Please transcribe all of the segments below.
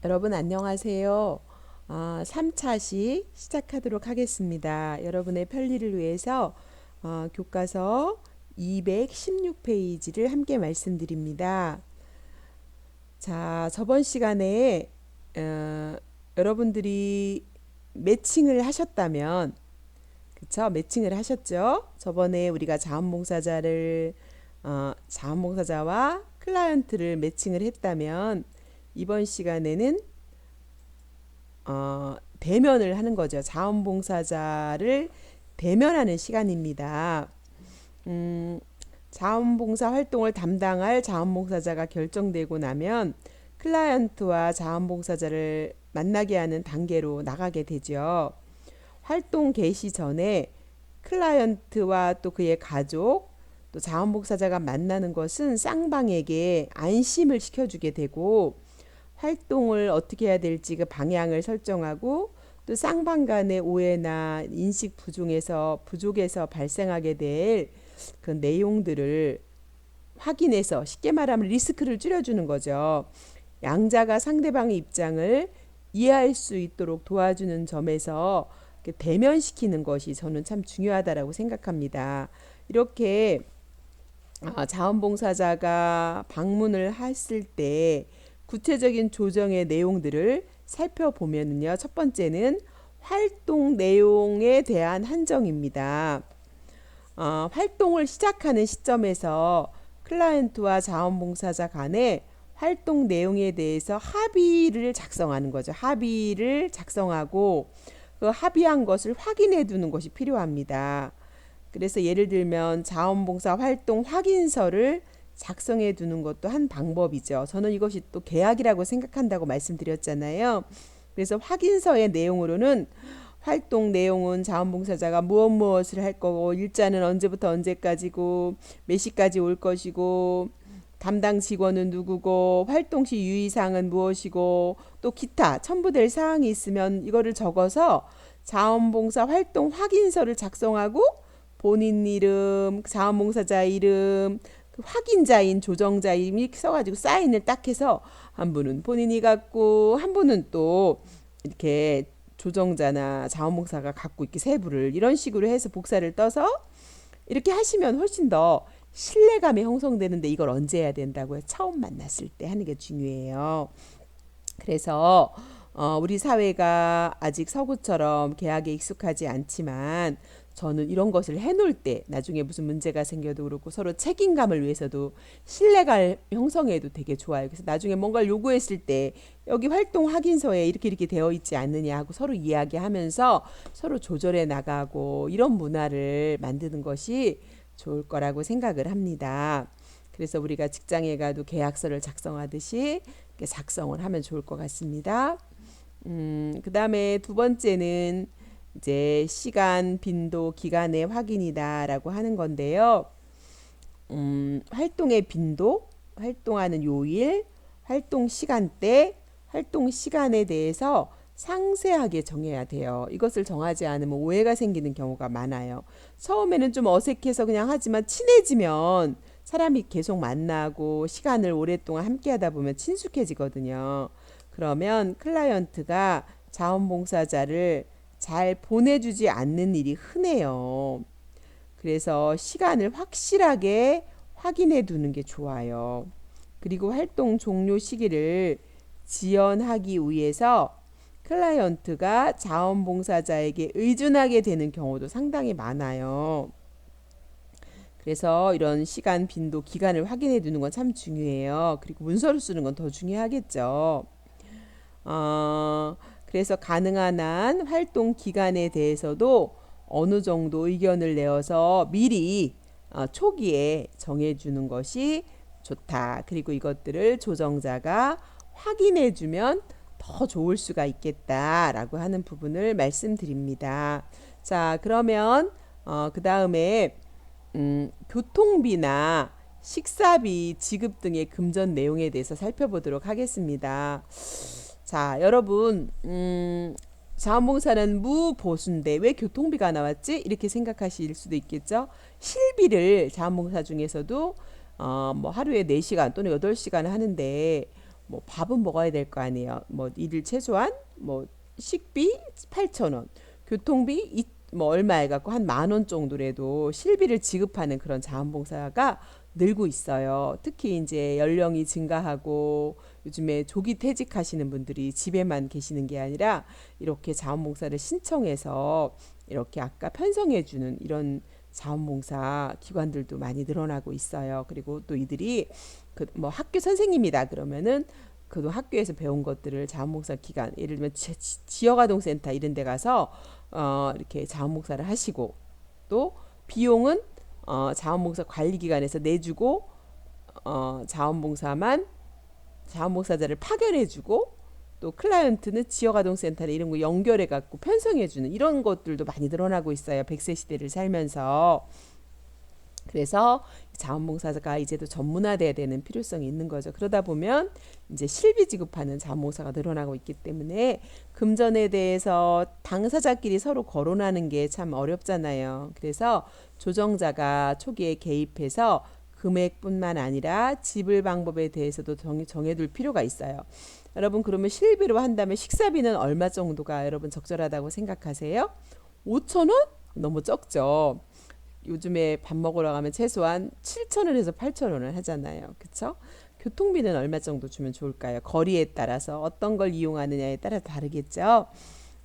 여러분 안녕하세요. 3차시 시작하도록 하겠습니다. 여러분의 편리를 위해서 교과서 216페이지를 함께 말씀드립니다. 자, 저번 시간에 여러분들이 매칭을 하셨다면, 그쵸? 매칭을 하셨죠? 저번에 우리가 자원봉사자와 클라이언트를 매칭을 했다면 이번 시간에는 대면을 하는 거죠. 자원봉사자를 대면하는 시간입니다. 음, 자원봉사 활동을 담당할 자원봉사자가 결정되고 나면 클라이언트와 자원봉사자를 만나게 하는 단계로 나가게 되죠. 활동 개시 전에 클라이언트와 또 그의 가족, 또 자원봉사자가 만나는 것은 쌍방에게 안심을 시켜주게 되고, 활동을 어떻게 해야 될지 그 방향을 설정하고, 또 쌍방 간의 오해나 인식 부족에서 발생하게 될 그 내용들을 확인해서, 쉽게 말하면 리스크를 줄여주는 거죠. 양자가 상대방의 입장을 이해할 수 있도록 도와주는 점에서 대면시키는 것이 저는 참 중요하다라고 생각합니다. 이렇게 자원봉사자가 방문을 했을 때 구체적인 조정의 내용들을 살펴보면요. 첫 번째는 활동 내용에 대한 한정입니다. 활동을 시작하는 시점에서 클라이언트와 자원봉사자 간에 활동 내용에 대해서 합의를 작성하는 거죠. 합의를 작성하고 그 합의한 것을 확인해 두는 것이 필요합니다. 그래서 예를 들면 자원봉사 활동 확인서를 작성해 두는 것도 한 방법이죠. 저는 이것이 또 계약이라고 생각한다고 말씀드렸잖아요. 그래서 확인서의 내용으로는 활동 내용은 자원봉사자가 무엇을 할 거고, 일자는 언제부터 언제까지고, 몇 시까지 올 것이고, 담당 직원은 누구고, 활동 시 유의사항은 무엇이고, 또 기타 첨부될 사항이 있으면 이거를 적어서 자원봉사 활동 확인서를 작성하고 본인 이름, 자원봉사자 이름, 그 확인자인 조정자 이름이 써가지고 사인을 딱 해서 한 분은 본인이 갖고 한 분은 또 이렇게 조정자나 자원봉사가 갖고 있게 세부를 이런 식으로 해서 복사를 떠서 이렇게 하시면 훨씬 더 신뢰감이 형성되는데, 이걸 언제 해야 된다고요? 처음 만났을 때 하는 게 중요해요. 그래서 우리 사회가 아직 서구처럼 계약에 익숙하지 않지만, 저는 이런 것을 해놓을 때 나중에 무슨 문제가 생겨도 그렇고 서로 책임감을 위해서도 신뢰감 형성해도 되게 좋아요. 그래서 나중에 뭔가를 요구했을 때 여기 활동 확인서에 이렇게 되어 있지 않느냐 하고 서로 이야기하면서 서로 조절해 나가고, 이런 문화를 만드는 것이 좋을 거라고 생각을 합니다. 그래서 우리가 직장에 가도 계약서를 작성하듯이 이렇게 작성을 하면 좋을 것 같습니다. 그 다음에 두 번째는 이제 시간, 빈도, 기간의 확인이다라고 하는 건데요. 활동의 빈도, 활동하는 요일, 활동 시간대, 활동 시간에 대해서 상세하게 정해야 돼요. 이것을 정하지 않으면 오해가 생기는 경우가 많아요. 처음에는 좀 어색해서 그냥 하지만 친해지면 사람이 계속 만나고 시간을 오랫동안 함께 하다 보면 친숙해지거든요. 그러면 클라이언트가 자원봉사자를 잘 보내주지 않는 일이 흔해요. 그래서 시간을 확실하게 확인해 두는 게 좋아요. 그리고 활동 종료 시기를 지연하기 위해서 클라이언트가 자원봉사자에게 의존하게 되는 경우도 상당히 많아요. 그래서 이런 시간, 빈도, 기간을 확인해 두는 건 참 중요해요. 그리고 문서를 쓰는 건 더 중요하겠죠. 그래서 가능한 한 활동 기간에 대해서도 어느 정도 의견을 내어서 미리 초기에 정해주는 것이 좋다. 그리고 이것들을 조정자가 확인해주면 더 좋을 수가 있겠다라고 하는 부분을 말씀드립니다. 자, 그러면 그 다음에 교통비나 식사비 지급 등의 금전 내용에 대해서 살펴보도록 하겠습니다. 자, 여러분, 자원봉사는 무보수인데 왜 교통비가 나왔지? 이렇게 생각하실 수도 있겠죠. 실비를 자원봉사 중에서도 뭐 하루에 4시간 또는 8시간 하는데 뭐 밥은 먹어야 될 거 아니에요. 뭐 일일 최소한 뭐 식비 8,000원, 교통비 뭐 얼마 해갖고 한 10,000원 정도라도 실비를 지급하는 그런 자원봉사가 늘고 있어요. 특히 이제 연령이 증가하고 요즘에 조기 퇴직하시는 분들이 집에만 계시는 게 아니라 이렇게 자원봉사를 신청해서 이렇게 아까 편성해주는 이런 자원봉사 기관들도 많이 늘어나고 있어요. 그리고 또 이들이 그 뭐 학교 선생님이다 그러면은 그 학교에서 배운 것들을 자원봉사 기관, 예를 들면 지역아동센터 이런 데 가서 이렇게 자원봉사를 하시고, 또 비용은 자원봉사 관리기관에서 내주고, 자원봉사자를 파견해주고, 또 클라이언트는 지역아동센터나 이런 거 연결해갖고 편성해주는 이런 것들도 많이 늘어나고 있어요. 100세 시대를 살면서. 그래서 자원봉사가 이제도 전문화돼야 되는 필요성이 있는 거죠. 그러다 보면 이제 실비 지급하는 자원봉사가 늘어나고 있기 때문에 금전에 대해서 당사자끼리 서로 거론하는 게 참 어렵잖아요. 그래서 조정자가 초기에 개입해서 금액뿐만 아니라 지불 방법에 대해서도 정해둘 필요가 있어요. 여러분, 그러면 실비로 한다면 식사비는 얼마 정도가 여러분 적절하다고 생각하세요? 5,000원? 너무 적죠. 요즘에 밥 먹으러 가면 최소한 7,000원에서 8,000원을 하잖아요. 그쵸? 교통비는 얼마 정도 주면 좋을까요? 거리에 따라서 어떤 걸 이용하느냐에 따라 다르겠죠.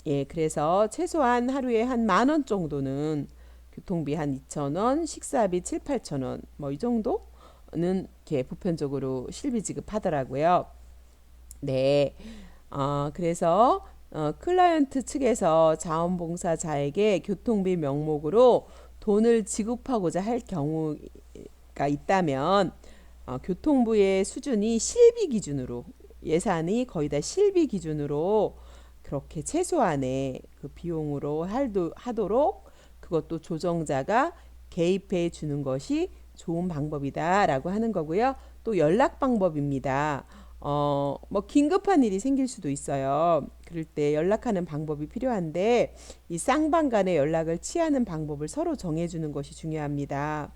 예, 그래서 최소한 하루에 한 10,000원 정도는 교통비 한 2,000원, 식사비 7, 8,000원 뭐 이 정도는 이렇게 보편적으로 실비 지급하더라고요. 네. 그래서 클라이언트 측에서 자원봉사자에게 교통비 명목으로 돈을 지급하고자 할 경우가 있다면 교통부의 수준이 실비 기준으로, 예산이 거의 다 실비 기준으로 그렇게 최소한의 그 비용으로 하도록, 그것도 조정자가 개입해 주는 것이 좋은 방법이다라고 하는 거고요. 또 연락 방법입니다. 뭐 긴급한 일이 생길 수도 있어요. 그럴 때 연락하는 방법이 필요한데 이 쌍방 간의 연락을 취하는 방법을 서로 정해주는 것이 중요합니다.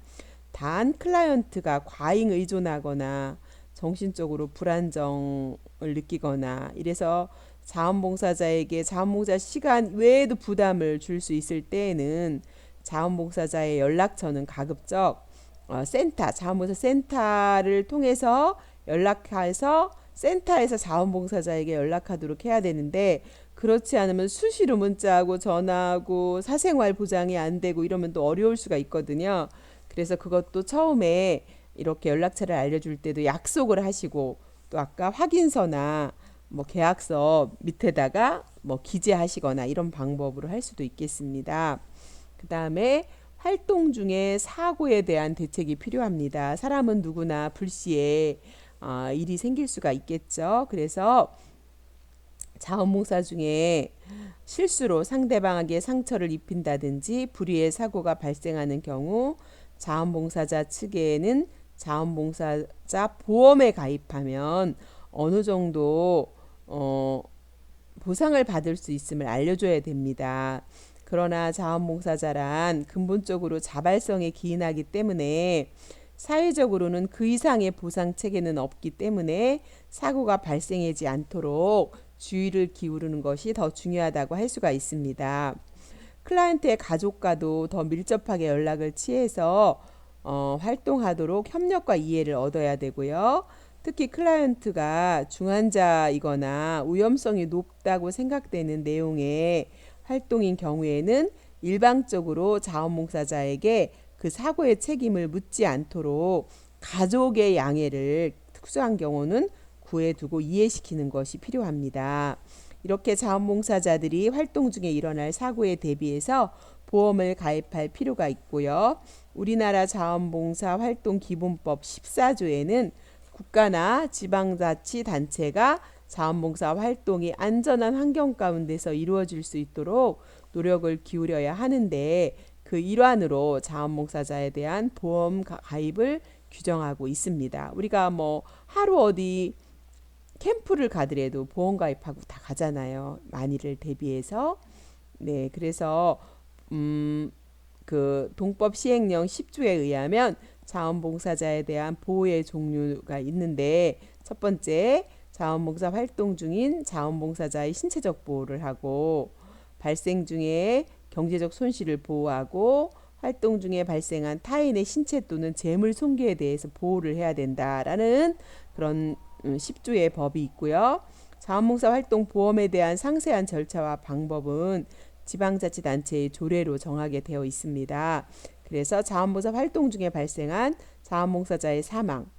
단 클라이언트가 과잉 의존하거나 정신적으로 불안정을 느끼거나 이래서 자원봉사자에게 자원봉사 시간 외에도 부담을 줄 수 있을 때에는 자원봉사자의 연락처는 가급적 자원봉사 센터를 통해서 연락해서 센터에서 자원봉사자에게 연락하도록 해야 되는데, 그렇지 않으면 수시로 문자하고 전화하고 사생활 보장이 안 되고 이러면 또 어려울 수가 있거든요. 그래서 그것도 처음에 이렇게 연락처를 알려줄 때도 약속을 하시고, 또 아까 확인서나 뭐 계약서 밑에다가 뭐 기재하시거나 이런 방법으로 할 수도 있겠습니다. 그 다음에 활동 중에 사고에 대한 대책이 필요합니다. 사람은 누구나 불시에 일이 생길 수가 있겠죠. 그래서 자원봉사 중에 실수로 상대방에게 상처를 입힌다든지 불의의 사고가 발생하는 경우 자원봉사자 측에는 자원봉사자 보험에 가입하면 어느 정도 보상을 받을 수 있음을 알려줘야 됩니다. 그러나 자원봉사자란 근본적으로 자발성에 기인하기 때문에 사회적으로는 그 이상의 보상 체계는 없기 때문에 사고가 발생하지 않도록 주의를 기울이는 것이 더 중요하다고 할 수가 있습니다. 클라이언트의 가족과도 더 밀접하게 연락을 취해서 활동하도록 협력과 이해를 얻어야 되고요. 특히 클라이언트가 중환자이거나 위험성이 높다고 생각되는 내용의 활동인 경우에는 일방적으로 자원봉사자에게 그 사고의 책임을 묻지 않도록 가족의 양해를 특수한 경우는 구해두고 이해시키는 것이 필요합니다. 이렇게 자원봉사자들이 활동 중에 일어날 사고에 대비해서 보험을 가입할 필요가 있고요. 우리나라 자원봉사 활동 기본법 14조에는 국가나 지방자치단체가 자원봉사 활동이 안전한 환경 가운데서 이루어질 수 있도록 노력을 기울여야 하는데, 그 일환으로 자원봉사자에 대한 보험 가입을 규정하고 있습니다. 우리가 뭐 하루 어디 캠프를 가더라도 보험 가입하고 다 가잖아요. 만일을 대비해서. 네, 그래서 그 동법 시행령 10조에 의하면 자원봉사자에 대한 보호의 종류가 있는데, 첫 번째 자원봉사 활동 중인 자원봉사자의 신체적 보호를 하고, 발생 중에 경제적 손실을 보호하고, 활동 중에 발생한 타인의 신체 또는 재물 손괴에 대해서 보호를 해야 된다라는 그런 10조의 법이 있고요. 자원봉사 활동 보험에 대한 상세한 절차와 방법은 지방자치단체의 조례로 정하게 되어 있습니다. 그래서 자원봉사 활동 중에 발생한 자원봉사자의 사망,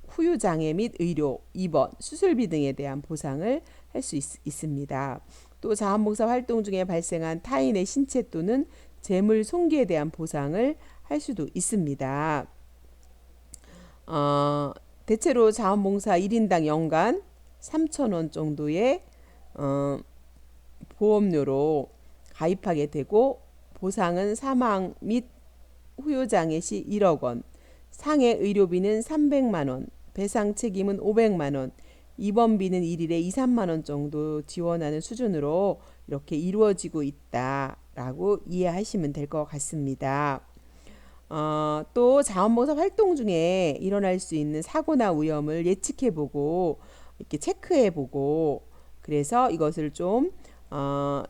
후유장애 및 의료, 입원, 수술비 등에 대한 보상을 할 수 있습니다. 또 자원봉사 활동 중에 발생한 타인의 신체 또는 재물 손괴에 대한 보상을 할 수도 있습니다. 대체로 자원봉사 1인당 연간 3,000원 정도의 보험료로 가입하게 되고, 보상은 사망 및 후유장애 시 1억 원, 상해 의료비는 300만 원, 배상 책임은 500만 원, 입원비는 일일에 2, 3만 원 정도 지원하는 수준으로 이렇게 이루어지고 있다라고 이해하시면 될 것 같습니다. 또 자원봉사 활동 중에 일어날 수 있는 사고나 위험을 예측해보고 이렇게 체크해보고, 그래서 이것을 좀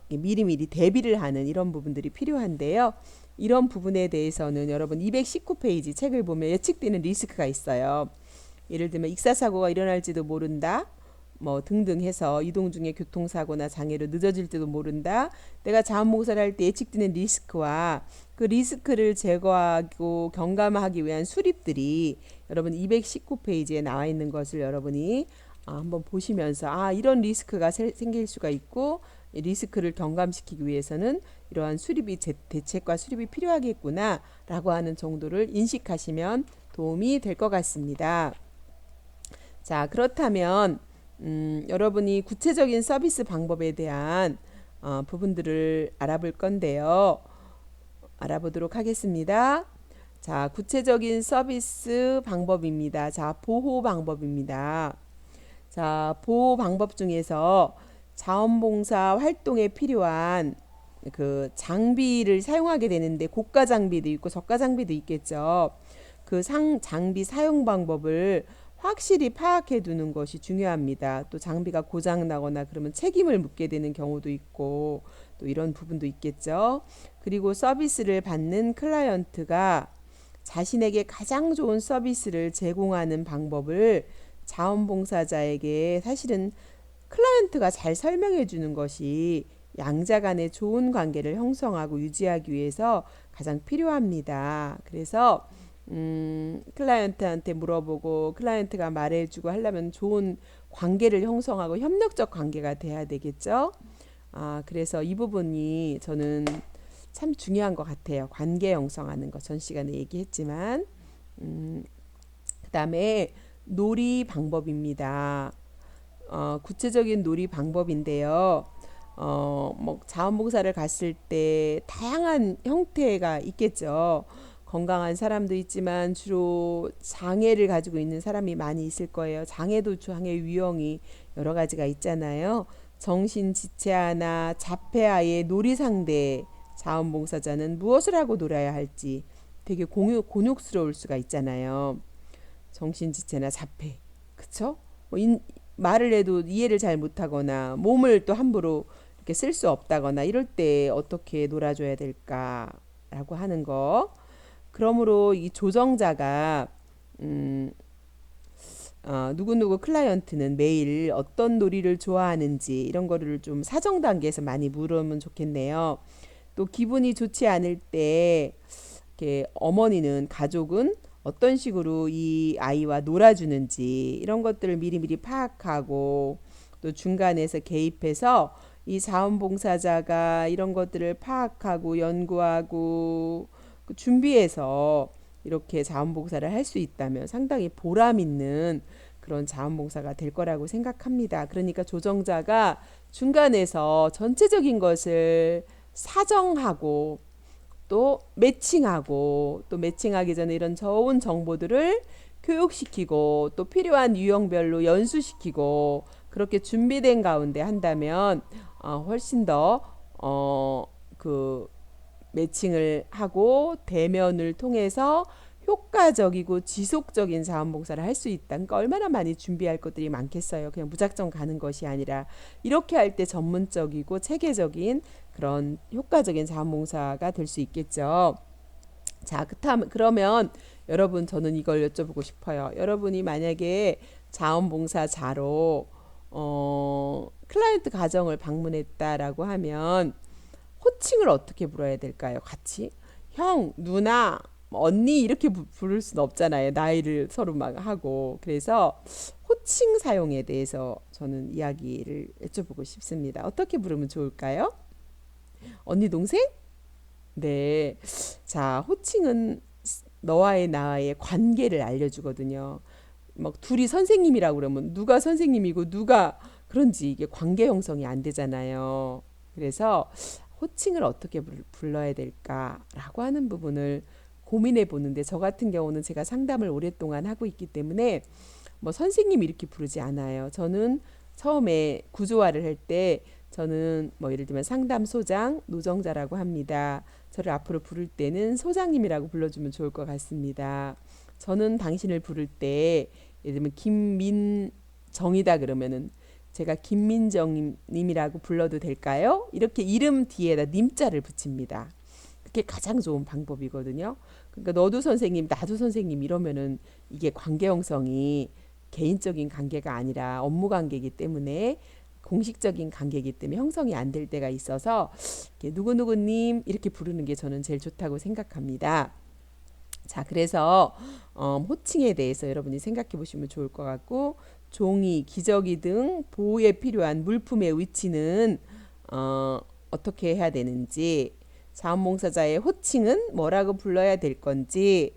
미리미리 대비를 하는 이런 부분들이 필요한데요. 이런 부분에 대해서는 여러분 219페이지 책을 보면 예측되는 리스크가 있어요. 예를 들면 익사사고가 일어날지도 모른다, 뭐 등등 해서 이동 중에 교통사고나 장애로 늦어질지도 모른다. 내가 자원봉사를 할 때 예측되는 리스크와 그 리스크를 제거하고 경감하기 위한 수립들이 여러분 219페이지에 나와 있는 것을 여러분이 한번 보시면서 이런 리스크가 생길 수가 있고, 리스크를 경감시키기 위해서는 이러한 수립이 대책과 수립이 필요하겠구나 라고 하는 정도를 인식하시면 도움이 될 것 같습니다. 자, 그렇다면 여러분이 구체적인 서비스 방법에 대한 부분들을 알아볼 건데요. 알아보도록 하겠습니다. 자, 구체적인 서비스 방법입니다. 자, 보호 방법입니다. 자, 보호 방법 중에서 자원봉사 활동에 필요한 그 장비를 사용하게 되는데, 고가 장비도 있고 저가 장비도 있겠죠. 그 장비 사용 방법을 확실히 파악해 두는 것이 중요합니다. 또 장비가 고장 나거나 그러면 책임을 묻게 되는 경우도 있고, 또 이런 부분도 있겠죠. 그리고 서비스를 받는 클라이언트가 자신에게 가장 좋은 서비스를 제공하는 방법을 자원봉사자에게 사실은 클라이언트가 잘 설명해 주는 것이 양자 간의 좋은 관계를 형성하고 유지하기 위해서 가장 필요합니다. 그래서 클라이언트한테 물어보고 클라이언트가 말해주고 하려면 좋은 관계를 형성하고 협력적 관계가 돼야 되겠죠. 그래서 이 부분이 저는 참 중요한 것 같아요. 관계 형성하는 거 전 시간에 얘기했지만, 그 다음에 놀이 방법입니다. 구체적인 놀이 방법인데요. 뭐 자원봉사를 갔을 때 다양한 형태가 있겠죠. 건강한 사람도 있지만 주로 장애를 가지고 있는 사람이 많이 있을 거예요. 장애도 장애 유형이 여러 가지가 있잖아요. 정신지체아나 자폐아의 놀이 상대 자원봉사자는 무엇을 하고 놀아야 할지 되게 곤욕스러울 수가 있잖아요. 정신지체나 자폐, 그쵸? 뭐 말을 해도 이해를 잘 못하거나 몸을 또 함부로 이렇게 쓸 수 없다거나 이럴 때 어떻게 놀아줘야 될까라고 하는 거. 그러므로 이 조정자가 누구누구 클라이언트는 매일 어떤 놀이를 좋아하는지 이런 거를 좀 사정 단계에서 많이 물으면 좋겠네요. 또 기분이 좋지 않을 때 이렇게 어머니는, 가족은 어떤 식으로 이 아이와 놀아주는지 이런 것들을 미리미리 파악하고, 또 중간에서 개입해서 이 자원봉사자가 이런 것들을 파악하고 연구하고 준비해서 이렇게 자원봉사를 할 수 있다면 상당히 보람 있는 그런 자원봉사가 될 거라고 생각합니다. 그러니까 조정자가 중간에서 전체적인 것을 사정하고 또 매칭하고, 또 매칭하기 전에 이런 좋은 정보들을 교육시키고 또 필요한 유형별로 연수시키고 그렇게 준비된 가운데 한다면 훨씬 더 그 매칭을 하고 대면을 통해서 효과적이고 지속적인 자원봉사를 할 수 있다. 그러니까 얼마나 많이 준비할 것들이 많겠어요. 그냥 무작정 가는 것이 아니라 이렇게 할 때 전문적이고 체계적인 그런 효과적인 자원봉사가 될 수 있겠죠. 자, 그러면 여러분 저는 이걸 여쭤보고 싶어요. 여러분이 만약에 자원봉사자로 클라이언트 가정을 방문했다라고 하면 호칭을 어떻게 불러야 될까요? 같이 형, 누나, 언니 이렇게 부를 수는 없잖아요. 나이를 서로 막 하고. 그래서 호칭 사용에 대해서 저는 이야기를 여쭤보고 싶습니다. 어떻게 부르면 좋을까요? 언니, 동생? 네. 자, 호칭은 너와의 나와의 관계를 알려주거든요. 막 둘이 선생님이라고 그러면 누가 선생님이고 누가 그런지 이게 관계 형성이 안 되잖아요. 그래서 호칭을 어떻게 불러야 될까라고 하는 부분을 고민해 보는데 저 같은 경우는 제가 상담을 오랫동안 하고 있기 때문에 뭐 선생님 이렇게 부르지 않아요. 저는 처음에 구조화를 할 때 저는 뭐 예를 들면 상담소장, 노정자라고 합니다. 저를 앞으로 부를 때는 소장님이라고 불러주면 좋을 것 같습니다. 저는 당신을 부를 때 예를 들면 김민정이다 그러면은 제가 김민정님이라고 불러도 될까요? 이렇게 이름 뒤에다 님자를 붙입니다. 그게 가장 좋은 방법이거든요. 그러니까 너도 선생님, 나도 선생님 이러면은 이게 관계 형성이 개인적인 관계가 아니라 업무 관계이기 때문에 공식적인 관계이기 때문에 형성이 안 될 때가 있어서 누구누구님 이렇게 부르는 게 저는 제일 좋다고 생각합니다. 자, 그래서 호칭에 대해서 여러분이 생각해 보시면 좋을 것 같고 종이, 기저귀 등 보호에 필요한 물품의 위치는 어떻게 해야 되는지 자원봉사자의 호칭은 뭐라고 불러야 될 건지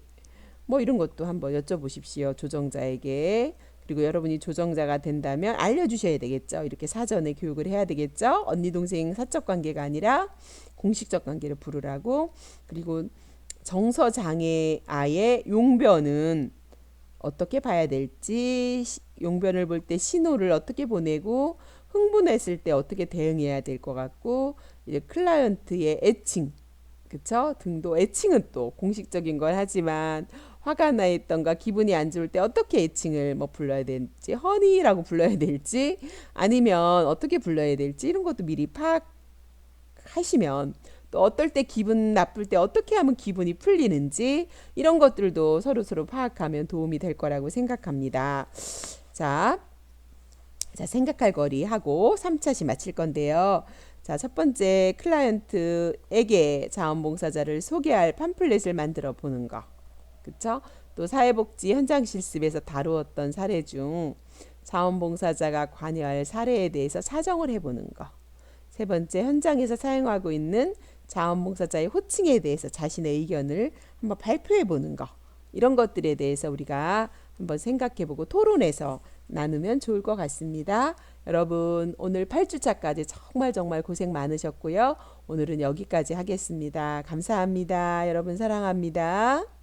뭐 이런 것도 한번 여쭤보십시오. 조정자에게. 그리고 여러분이 조정자가 된다면 알려주셔야 되겠죠. 이렇게 사전에 교육을 해야 되겠죠. 언니 동생 사적 관계가 아니라 공식적 관계를 부르라고. 그리고 정서장애 아의 용변은 어떻게 봐야 될지 용변을 볼 때 신호를 어떻게 보내고 흥분했을 때 어떻게 대응해야 될 것 같고 이제 클라이언트의 애칭 그쵸? 등도 애칭은 또 공식적인 걸 하지만 화가 나 있던가 기분이 안 좋을 때 어떻게 애칭을 뭐 불러야 될지 허니라고 불러야 될지 아니면 어떻게 불러야 될지 이런 것도 미리 파악하시면 또 어떨 때 기분 나쁠 때 어떻게 하면 기분이 풀리는지 이런 것들도 서로 파악하면 도움이 될 거라고 생각합니다. 자, 생각할 거리 하고 3차시 마칠 건데요. 자, 첫 번째 클라이언트에게 자원봉사자를 소개할 팜플렛을 만들어 보는 거. 그쵸? 또 사회복지 현장 실습에서 다루었던 사례 중 자원봉사자가 관여할 사례에 대해서 사정을 해보는 거. 세 번째, 현장에서 사용하고 있는 자원봉사자의 호칭에 대해서 자신의 의견을 한번 발표해 보는 거. 이런 것들에 대해서 우리가 한번 생각해 보고 토론해서 나누면 좋을 것 같습니다. 여러분 오늘 8주차까지 정말 고생 많으셨고요. 오늘은 여기까지 하겠습니다. 감사합니다. 여러분 사랑합니다.